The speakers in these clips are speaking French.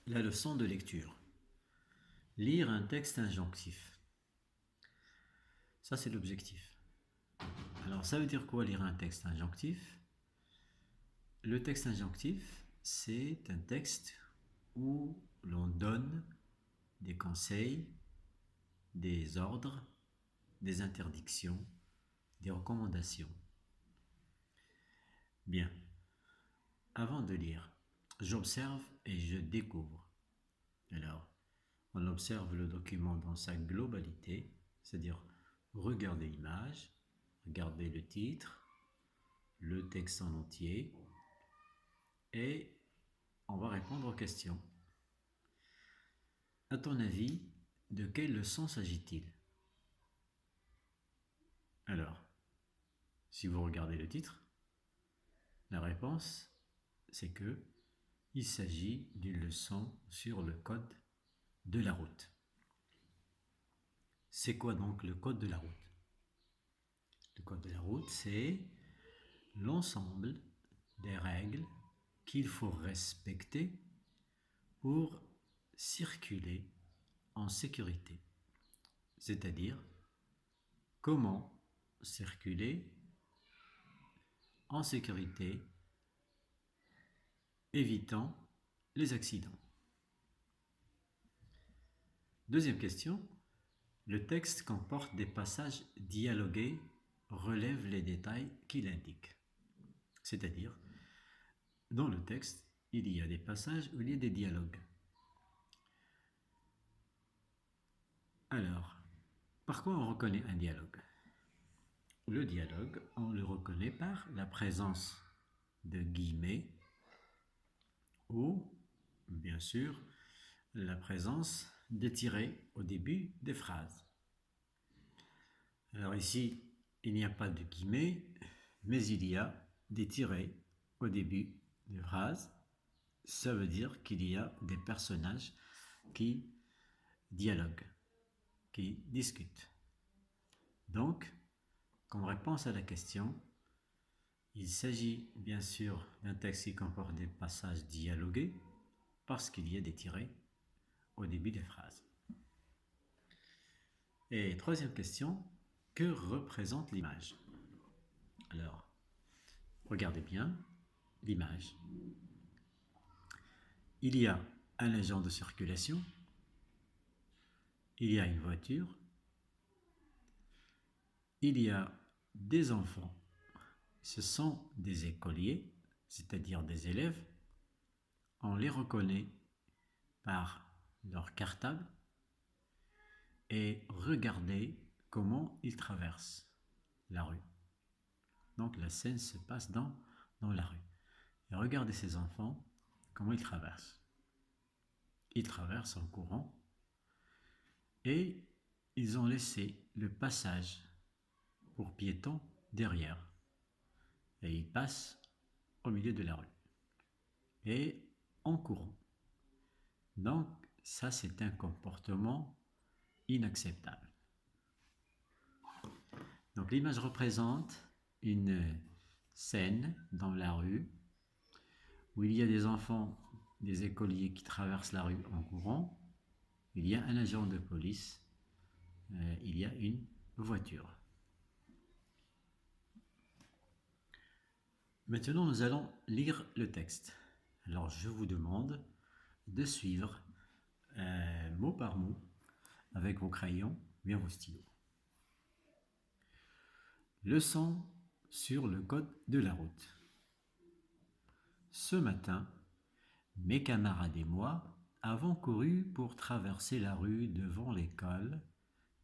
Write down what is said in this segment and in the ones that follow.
La leçon de lecture. Lire un texte injonctif. Ça, c'est l'objectif. Alors, ça veut dire quoi lire un texte injonctif? Le texte injonctif, c'est un texte où l'on donne des conseils, des ordres, des interdictions, des recommandations. Bien. Avant de lire, j'observe et je découvre. Alors, on observe le document dans sa globalité, c'est-à-dire regarder l'image, regarder le titre, le texte en entier, et on va répondre aux questions. À ton avis, de quelle leçon s'agit-il? Alors, si vous regardez le titre, la réponse, c'est que il s'agit d'une leçon sur le code de la route. C'est quoi donc le code de la route? Le code de la route, c'est l'ensemble des règles qu'il faut respecter pour circuler en sécurité. C'est-à-dire comment circuler en sécurité, évitant les accidents. Deuxième question, le texte comporte des passages dialogués, relève les détails qu'il indique. C'est-à-dire, dans le texte, il y a des passages où il y a des dialogues. Alors, par quoi on reconnaît un dialogue? Le dialogue, on le reconnaît par la présence de guillemets ou, bien sûr, la présence de tirets au début des phrases. Alors ici, il n'y a pas de guillemets, mais il y a des tirets au début des phrases. Ça veut dire qu'il y a des personnages qui dialoguent, qui discutent. Donc, comme réponse à la question, il s'agit bien sûr d'un texte qui comporte des passages dialogués parce qu'il y a des tirets au début des phrases. Et troisième question, que représente l'image? Alors, regardez bien l'image. Il y a un agent de circulation, il y a une voiture, il y a des enfants. Ce sont des écoliers, c'est-à-dire des élèves. On les reconnaît par leur cartable et regardez comment ils traversent la rue. Donc la scène se passe dans la rue. Et regardez ces enfants, comment ils traversent. Ils traversent en courant et ils ont laissé le passage pour piétons derrière. Et ils passent au milieu de la rue. Et en courant. Donc ça, c'est un comportement inacceptable. Donc l'image représente une scène dans la rue où il y a des enfants, des écoliers qui traversent la rue en courant. Il y a un agent de police, il y a une voiture. Maintenant, nous allons lire le texte. Alors, je vous demande de suivre mot par mot avec vos crayons, bien vos stylos. Leçon sur le code de la route. Ce matin, mes camarades et moi avons couru pour traverser la rue devant l'école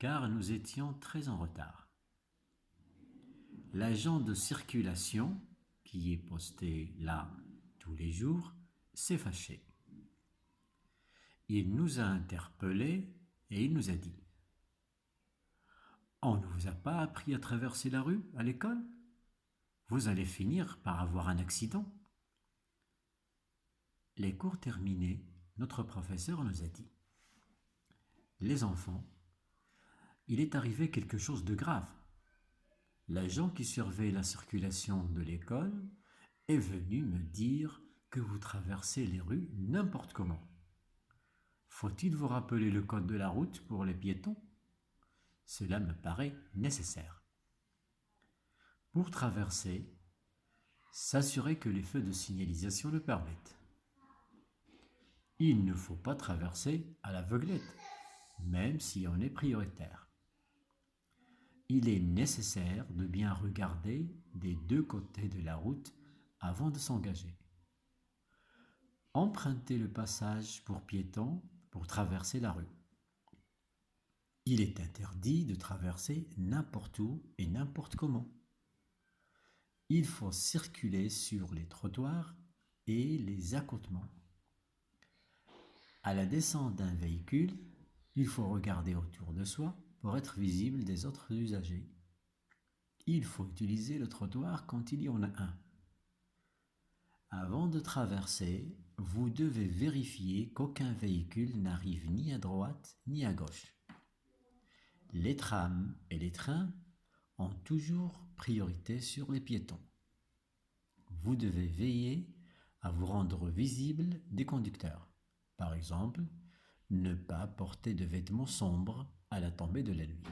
car nous étions très en retard. L'agent de circulation, qui est posté là tous les jours, s'est fâché. Il nous a interpellés et il nous a dit: On ne vous a pas appris à traverser la rue à l'école? Vous allez finir par avoir un accident. Les cours terminés, notre professeur nous a dit: Les enfants, il est arrivé quelque chose de grave. L'agent qui surveille la circulation de l'école est venu me dire que vous traversez les rues n'importe comment. Faut-il vous rappeler le code de la route pour les piétons? Cela me paraît nécessaire. Pour traverser, s'assurer que les feux de signalisation le permettent. Il ne faut pas traverser à l'aveuglette, même si on est prioritaire. Il est nécessaire de bien regarder des deux côtés de la route avant de s'engager. Empruntez le passage pour piétons pour traverser la rue. Il est interdit de traverser n'importe où et n'importe comment. Il faut circuler sur les trottoirs et les accotements. À la descente d'un véhicule, il faut regarder autour de soi pour être visible des autres usagers. Il faut utiliser le trottoir quand il y en a un. Avant de traverser, vous devez vérifier qu'aucun véhicule n'arrive ni à droite ni à gauche. Les trams et les trains ont toujours priorité sur les piétons. Vous devez veiller à vous rendre visible des conducteurs. Par exemple, ne pas porter de vêtements sombres à la tombée de la nuit.